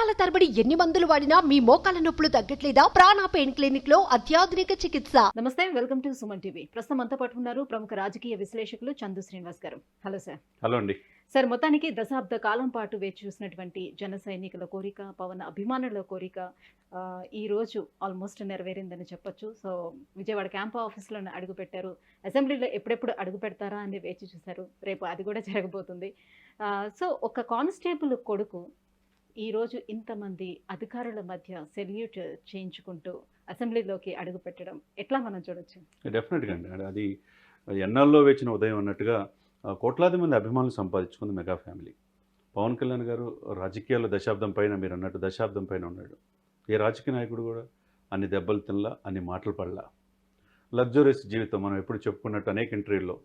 సంవత్సరాల తరబడి ఎన్ని మందులు వాడినా మీ మోకాల నొప్పులు తగ్గట్లేదా? ప్రాణ పెయిన్ క్లినిక్ లో అత్యాధునిక చికిత్స. నమస్తే, వెల్కమ్ టు సుమన్ టీవీ. ప్రస్తుతం అంతా పాటు ఉన్నారు ప్రముఖ రాజకీయ విశ్లేషకులు చందు శ్రీనివాస్ గారు. Hello sir. హలో అండి. సార్, మొత్తానికి దశాబ్ద కాలం పాటు వేచి చూసినటువంటి జన సైనికుల కోరిక, పవన్ అభిమానుల కోరిక ఈ రోజు ఆల్మోస్ట్ నెరవేరిందని చెప్పొచ్చు. సో విజయవాడ క్యాంప్ ఆఫీస్లో అడుగు పెట్టారు. అసెంబ్లీలో ఎప్పుడెప్పుడు అడుగు పెడతారా అని వేచి చూశారు. రేపు అది కూడా జరగబోతుంది. సో ఒక కానిస్టేబుల్ కొడుకు ఈరోజు ఇంతమంది అధికారుల మధ్య సెల్యూట్ చేయించుకుంటూ అసెంబ్లీలోకి అడుగు పెట్టడం ఎట్లా మనం చూడొచ్చు? డెఫినెట్గా అండి. అది ఎన్నాళ్ళలో వేచిన ఉదయం అన్నట్టుగా కోట్లాది మంది అభిమానులు సంపాదించుకుంది మెగా ఫ్యామిలీ. పవన్ కళ్యాణ్ గారు రాజకీయాల్లో దశాబ్దం పైన, మీరు అన్నట్టు దశాబ్దం పైన ఉన్నాడు. ఏ రాజకీయ నాయకుడు కూడా అన్ని దెబ్బలు తినలా, అన్ని మాటలు పడలా. లగ్జరీస్ జీవితం మనం ఎప్పుడు చెప్పుకున్నట్టు అనేక ఇంటర్వ్యూల్లో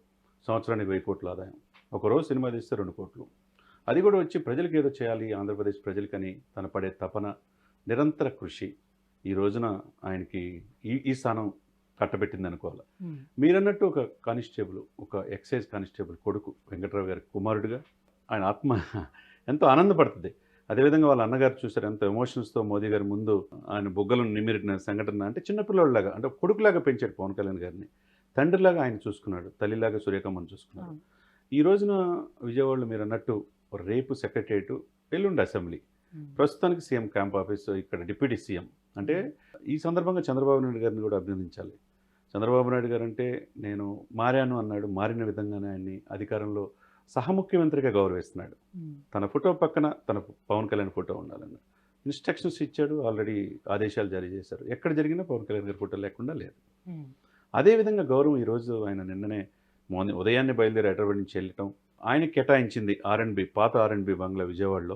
సంవత్సరానికి 1000 కోట్ల ఆదాయం, ఒకరోజు సినిమా తీస్తే 2 కోట్లు. అది కూడా వచ్చి ప్రజలకు ఏదో చేయాలి, ఆంధ్రప్రదేశ్ ప్రజలకని తన పడే తపన, నిరంతర కృషి ఈ రోజున ఆయనకి ఈ స్థానం కట్టబెట్టింది అనుకోవాలి. మీరన్నట్టు ఒక కానిస్టేబుల్, ఒక ఎక్సైజ్ కానిస్టేబుల్ కొడుకు, వెంకట్రావు గారి కుమారుడిగా ఆయన ఆత్మ ఎంతో ఆనందపడుతుంది. అదేవిధంగా వాళ్ళ అన్నగారు చూశారు ఎంతో ఎమోషన్స్తో మోదీ గారి ముందు ఆయన బొగ్గలను నిమిరిన సంఘటన. అంటే చిన్నపిల్లలాగా, అంటే కొడుకులాగా పెంచాడు పవన్ కళ్యాణ్ గారిని. తండ్రిలాగా ఆయన చూసుకున్నాడు, తల్లిలాగా సూర్యకమ్మని చూసుకున్నాడు. ఈ రోజున విజయవాడలో మీరు అన్నట్టు రేపు సెక్రటరియట్, ఎల్లుండి అసెంబ్లీ, ప్రస్తుతానికి సీఎం క్యాంప్ ఆఫీస్, ఇక్కడ డిప్యూటీ సీఎం. అంటే ఈ సందర్భంగా చంద్రబాబు నాయుడు గారిని కూడా అభినందించాలి. చంద్రబాబు నాయుడు గారు అంటే నేను మారాను అన్నాడు, మారిన విధంగానే ఆయన్ని అధికారంలో సహముఖ్యమంత్రిగా గౌరవిస్తున్నాడు. తన ఫోటో పక్కన తన పవన్ కళ్యాణ్ ఫోటో ఉండాలన్న ఇన్స్ట్రక్షన్స్ ఇచ్చాడు. ఆల్రెడీ ఆదేశాలు జారీ చేశారు. ఎక్కడ జరిగినా పవన్ కళ్యాణ్ గారి ఫోటో లేకుండా లేదు. అదేవిధంగా గౌరవం ఈరోజు ఆయన నిన్ననే ఉదయాన్నే బయలుదేరి హైదరాబాద్ నుంచి వెళ్ళటం, ఆయన కేటాయించింది R&B, పాత R&B బంగ్లా విజయవాడలో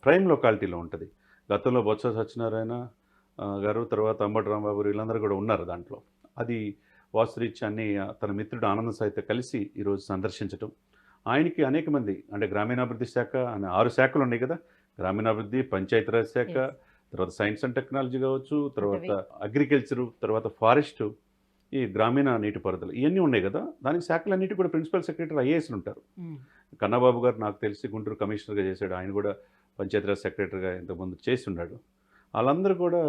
ప్రైమ్ లొకాలిటీలో ఉంటుంది. గతంలో బొత్స సత్యనారాయణ గారు, తర్వాత అంబటి రాంబాబు వీళ్ళందరూ కూడా ఉన్నారు దాంట్లో. అది వాస్తురీత్యా అన్ని తన మిత్రుడు ఆనంద సాయితో కలిసి ఈరోజు సందర్శించటం. ఆయనకి అనేక మంది, అంటే గ్రామీణాభివృద్ధి శాఖ అనే 6 శాఖలు ఉన్నాయి కదా, గ్రామీణాభివృద్ధి, పంచాయతీరాజ్ శాఖ, తర్వాత సైన్స్ అండ్ టెక్నాలజీ కావచ్చు, తర్వాత అగ్రికల్చరు, తర్వాత ఫారెస్టు, ఈ గ్రామీణ నీటిపారుదల, ఇవన్నీ ఉన్నాయి కదా. దానికి శాఖలన్నిటి కూడా ప్రిన్సిపల్ సెక్రటరీ ఐఏఎస్లు ఉంటారు. కన్నబాబు గారు నాకు తెలిసి గుంటూరు కమిషనర్గా చేశాడు. ఆయన కూడా పంచాయతీరాజ్ సెక్రటరీగా ఇంతకుముందు చేసి ఉన్నాడు. వాళ్ళందరూ కూడా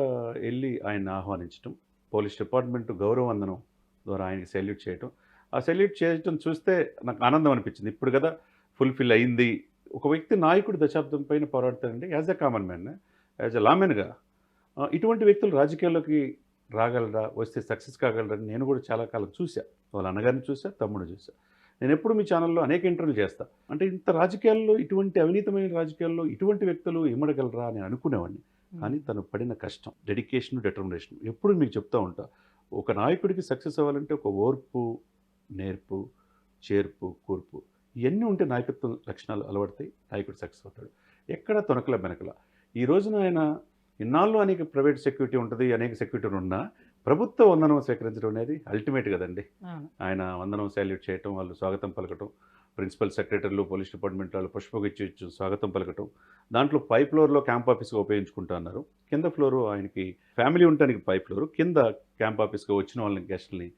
వెళ్ళి ఆయన్ని ఆహ్వానించడం, పోలీస్ డిపార్ట్మెంట్ గౌరవవందనం ద్వారా ఆయనకి సెల్యూట్ చేయటం. ఆ సెల్యూట్ చేయటం చూస్తే నాకు ఆనందం అనిపించింది. ఇప్పుడు కదా ఫుల్ఫిల్ అయింది. ఒక వ్యక్తి నాయకుడు దశాబ్దం పైన పోరాడతాడంటే as a common man, as a లామెన్గా ఇటువంటి వ్యక్తులు రాజకీయాల్లోకి రాగలరా, వస్తే సక్సెస్ కాగలరా నేను కూడా చాలా కాలం చూసా. వాళ్ళ అన్నగారిని చూసా, తమ్ముడు చూసా. నేను ఎప్పుడు మీ ఛానల్లో అనేక ఇంటర్వ్యూలు చేస్తా. అంటే ఇంత రాజకీయాల్లో, ఇటువంటి అవినీతమైన రాజకీయాల్లో ఇటువంటి వ్యక్తులు ఇమ్మడగలరా అని అనుకునేవాడిని. కానీ తను పడిన కష్టం, డెడికేషన్, డిటర్మినేషన్ ఎప్పుడు మీకు చెప్తూ ఉంటా. ఒక నాయకుడికి సక్సెస్ అవ్వాలంటే ఒక ఓర్పు, నేర్పు, చేర్పు, కూర్పు ఇవన్నీ ఉంటే నాయకత్వ లక్షణాలు అలవడతాయి, నాయకుడు సక్సెస్ అవుతాడు. ఎక్కడ తొనకల బెనకల. ఈ రోజున ఆయన ఇన్నాళ్ళు అనేక ప్రైవేట్ సెక్యూరిటీ ఉంటుంది, అనేక సెక్యూరిటీలు ఉన్నా ప్రభుత్వ వందనం స్వీకరించడం అనేది అల్టిమేట్ కదండి. ఆయన వందనం సాల్యూట్ చేయటం, వాళ్ళు స్వాగతం పలకటం, ప్రిన్సిపల్ సెక్రటరీలు, పోలీస్ డిపార్ట్మెంట్ వాళ్ళు పుష్పగుచ్చి స్వాగతం పలకటం. దాంట్లో పై ఫ్లోర్లో క్యాంప్ ఆఫీస్గా ఉపయోగించుకుంటా అన్నారు. కింద ఫ్లోరు ఆయనకి ఫ్యామిలీ ఉండటానికి పై ఫ్లోరు, కింద క్యాంప్ ఆఫీస్గా వచ్చిన వాళ్ళని గెస్ట్ని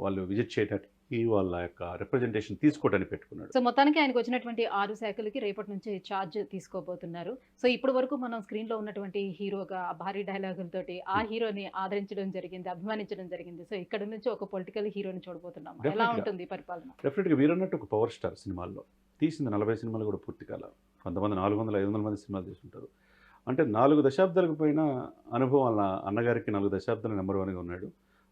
వాళ్ళు విజిట్ చేయడానికి వాళ్ళ యొక్క రిప్రజెంటేషన్ తీసుకోవడానికి పెట్టుకున్నాడు. సో మొత్తానికి ఆయనకు వచ్చినటువంటి 6 శాఖలకి రేపటి నుంచి ఛార్జ్ తీసుకోబోతున్నారు. సో ఇప్పటి వరకు మనం స్క్రీన్లో ఉన్నటువంటి హీరోగా భారీ డైలాగులతోటి ఆ హీరోని ఆదరించడం జరిగింది, అభిమానించడం జరిగింది. సో ఇక్కడ నుంచి ఒక పొలిటికల్ హీరోని చూడబోతున్నాం. ఎలా ఉంటుంది పరిపాలన? డెఫినెట్గా వీరన్నట్టు ఒక పవర్ స్టార్ సినిమాల్లో తీసింది 40 సినిమాలు కూడా పూర్తి కాల. కొంతమంది 400-500 మంది సినిమాలు తీసుకుంటారు. అంటే 4 దశాబ్దాలకు పైన అనుభవం. వాళ్ళ అన్నగారికి 4 దశాబ్దాలు నెంబర్ 1గా ఉన్నాడు.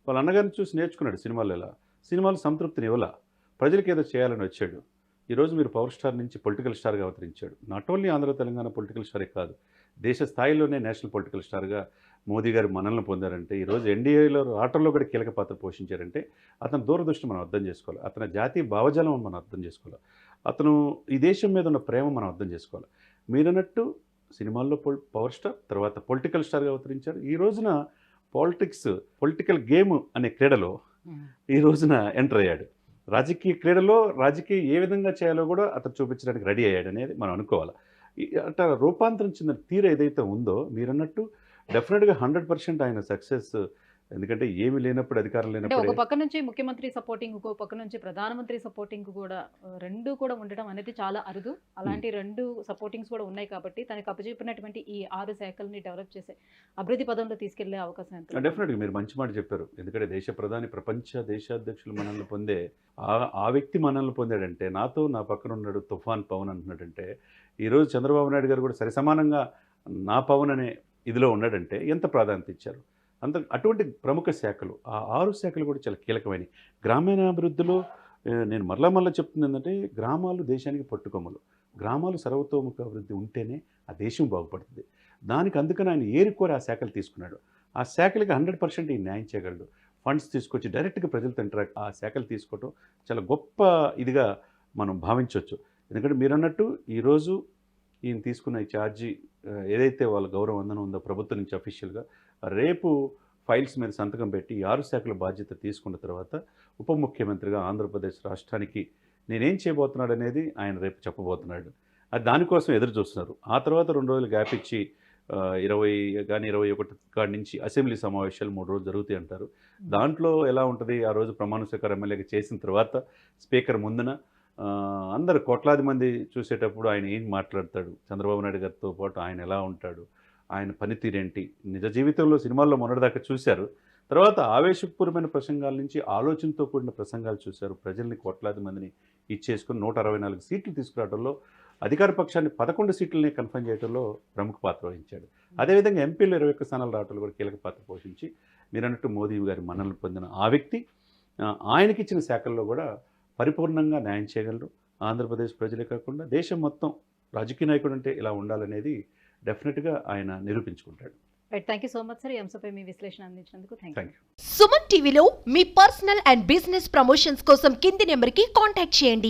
వాళ్ళ అన్నగారిని చూసి నేర్చుకున్నాడు సినిమాలు. ఎలా సినిమాలు సంతృప్తిని ఇవ్వాల, ప్రజలకు ఏదో చేయాలని వచ్చాడు. ఈరోజు మీరు పవర్ స్టార్ నుంచి పొలిటికల్ స్టార్గా అవతరించాడు. Not only Andhra Telangana political స్టారే కాదు, దేశ స్థాయిలోనే నేషనల్ పొలిటికల్ స్టార్గా మోదీ గారు మనల్ని పొందారంటే, ఈరోజు ఎన్డీఏలో ఆటల్లో కూడా కీలక పాత్ర పోషించారంటే అతని దూరదృష్టి మనం అర్థం చేసుకోవాలి, అతని జాతీయ భావజాలం మనం అర్థం చేసుకోవాలి, అతను ఈ దేశం మీద ఉన్న ప్రేమ మనం అర్థం చేసుకోవాలి. మీరన్నట్టు సినిమాల్లో పవర్ స్టార్, తర్వాత పొలిటికల్ స్టార్గా అవతరించారు. ఈ రోజున పొలిటికల్ గేమ్ అనే క్రీడలో ఈ రోజున ఎంటర్ అయ్యాడు. రాజకీయ క్రీడలో రాజకీయ ఏ విధంగా చేయాలో కూడా అతను చూపించడానికి రెడీ అయ్యాడు అనేది మనం అనుకోవాలి. అంటే రూపాంతరం చెందిన తీరు ఏదైతే ఉందో మీరన్నట్టు డెఫినెట్గా 100% ఆయన సక్సెస్ ఎందుకంటే ఏమి లేనప్పుడు, అధికారం అంటే లేనప్పుడే ఒక పక్క నుంచి ముఖ్యమంత్రి సపోర్టింగ్, ఇంకో పక్క నుంచి ప్రధానమంత్రి సపోర్టింగ్ కూడా రెండు కూడా ఉండడం అనేది చాలా అరుదు. అలాంటి రెండు సపోర్టింగ్స్ కూడా ఉన్నాయి కాబట్టి తనకు అప్పచెప్పినటువంటి ఈ 6 శాఖల్ని డెవలప్ చేసే అభివృద్ధి పదంలో తీసుకెళ్లే అవకాశం ఎంత? డెఫినెట్గా మీరు మంచి మాట చెప్పారు. ఎందుకంటే దేశ ప్రధాని, ప్రపంచ దేశాధ్యక్షులు మనల్ని పొందే ఆ వ్యక్తి మనల్ని పొందాడంటే, నాతో నా పక్కన ఉన్నాడు తుఫాన్ పవన్ అంటున్నాడంటే, ఈరోజు చంద్రబాబు నాయుడు గారు కూడా సరిసమానంగా నా పవన్ అనే ఇదిలో ఉన్నాడంటే ఎంత ప్రాధాన్యత ఇచ్చారు. అటువంటి ప్రముఖ శాఖలు, ఆ 6 శాఖలు కూడా చాలా కీలకమైనవి. గ్రామీణాభివృద్ధిలో నేను మరలా చెప్తుంది ఏంటంటే, గ్రామాలు దేశానికి పట్టుకొమ్మలు. గ్రామాలు సర్వతోముఖ అభివృద్ధి ఉంటేనే ఆ దేశం బాగుపడుతుంది. అందుకని ఆయన ఏరుకోరి ఆ శాఖలు తీసుకున్నాడు. ఆ శాఖలకి 100% ఈ న్యాయం చేయగలడు. ఫండ్స్ తీసుకొచ్చి డైరెక్ట్గా ప్రజలతో ఇంటరాక్ట్, ఆ శాఖలు తీసుకోవటం చాలా గొప్ప ఇదిగా మనం భావించవచ్చు. ఎందుకంటే మీరు అన్నట్టు ఈరోజు ఈయన తీసుకున్న ఈ ఛార్జీ ఏదైతే వాళ్ళ గౌరవ వందనం ఉందో ప్రభుత్వం నుంచి అఫీషియల్గా, రేపు ఫైల్స్ మీద సంతకం పెట్టి ఈ 6 శాఖల బాధ్యత తీసుకున్న తర్వాత ఉప ముఖ్యమంత్రిగా ఆంధ్రప్రదేశ్ రాష్ట్రానికి నేనేం చేయబోతున్నాడు అనేది ఆయన రేపు చెప్పబోతున్నాడు. అది దానికోసం ఎదురు చూస్తున్నారు. ఆ తర్వాత 2 రోజులు గ్యాప్ ఇచ్చి 20 కానీ 21 కాడి నుంచి అసెంబ్లీ సమావేశాలు 3 రోజులు జరుగుతాయి అంటారు. దాంట్లో ఎలా ఉంటుంది, ఆ రోజు ప్రమాణ స్వీకారం ఎమ్మెల్యేగా చేసిన తర్వాత స్పీకర్ ముందున అందరు కోట్లాది మంది చూసేటప్పుడు ఆయన ఏం మాట్లాడతాడు, చంద్రబాబు నాయుడు గారితో పాటు ఆయన ఎలా ఉంటాడు, ఆయన పనితీరేంటి, నిజ జీవితంలో సినిమాల్లో మొన్నటిదాకా చూశారు. తర్వాత ఆవేశపూర్వమైన ప్రసంగాల నుంచి ఆలోచనతో కూడిన ప్రసంగాలు చూశారు. ప్రజల్ని కోట్లాది మందిని ఇచ్చేసుకుని 164 సీట్లు తీసుకురావడంలో, అధికార పక్షాన్ని 11 సీట్లని కన్ఫర్మ్ చేయడంలో ప్రముఖ పాత్ర వహించాడు. అదేవిధంగా ఎంపీలు 21 స్థానాలు రావడంలో కూడా కీలక పాత్ర పోషించి మీరు అన్నట్టు మోదీ గారి మన్ననలు పొందిన ఆ వ్యక్తి ఆయనకిచ్చిన శాఖల్లో కూడా పరిపూర్ణంగా న్యాయం చేయగలరు. ఆంధ్రప్రదేశ్ ప్రజలే కాకుండా దేశం మొత్తం రాజకీయ నాయకుడు అంటే ఇలా ఉండాలనేది డెఫినెట్గా ఆయన నిరూపించుకుంటాడు. Thank you so much sir. ఈ అంశంపై మీ విశ్లేషణ అందించినందుకు థ్యాంక్ యూ. సుమన్ టీవీలో మీ పర్సనల్ అండ్ బిజినెస్ ప్రమోషన్స్ కోసం కింది నెంబర్కి కాంటాక్ట్ చేయండి.